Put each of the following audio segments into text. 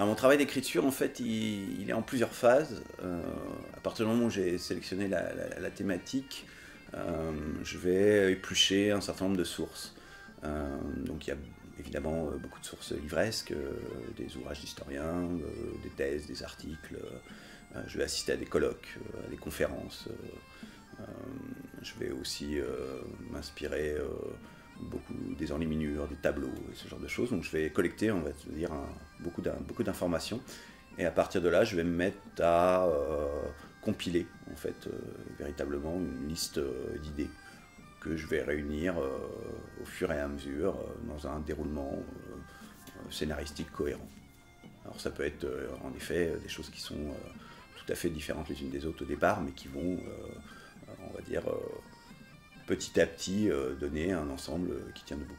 Alors, mon travail d'écriture, en fait, il est en plusieurs phases. À partir du moment où j'ai sélectionné la thématique, je vais éplucher un certain nombre de sources. Donc il y a évidemment beaucoup de sources livresques, des ouvrages d'historiens, des thèses, des articles. Je vais assister à des colloques, à des conférences. Je vais aussi m'inspirer beaucoup des enluminures, des tableaux, ce genre de choses. Donc je vais collecter, on va dire, beaucoup d'informations. Et à partir de là, je vais me mettre à compiler, en fait, véritablement une liste d'idées que je vais réunir au fur et à mesure dans un déroulement scénaristique cohérent. Alors ça peut être en effet des choses qui sont tout à fait différentes les unes des autres au départ, mais qui vont, on va dire, petit à petit donner un ensemble qui tient debout.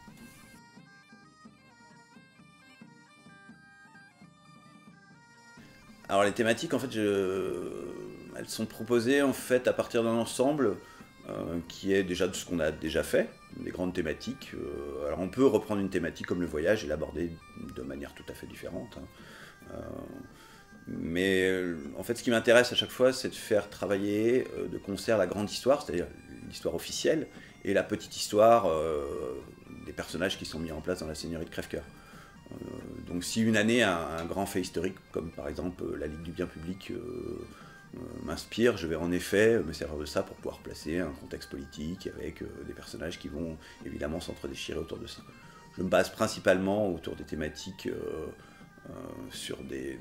Alors les thématiques, en fait, elles sont proposées en fait à partir d'un ensemble qui est déjà de ce qu'on a déjà fait, des grandes thématiques. Alors on peut reprendre une thématique comme le voyage et l'aborder de manière tout à fait différente. Mais en fait, ce qui m'intéresse à chaque fois, c'est de faire travailler de concert la grande histoire, c'est-à-dire l'histoire officielle, et la petite histoire des personnages qui sont mis en place dans la seigneurie de Crèvecoeur. Donc si une année un grand fait historique, comme par exemple la Ligue du bien public, m'inspire, je vais en effet me servir de ça pour pouvoir placer un contexte politique avec des personnages qui vont évidemment s'entre-déchirer autour de ça. Je me base principalement autour des thématiques sur des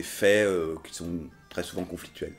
faits qui sont très souvent conflictuels.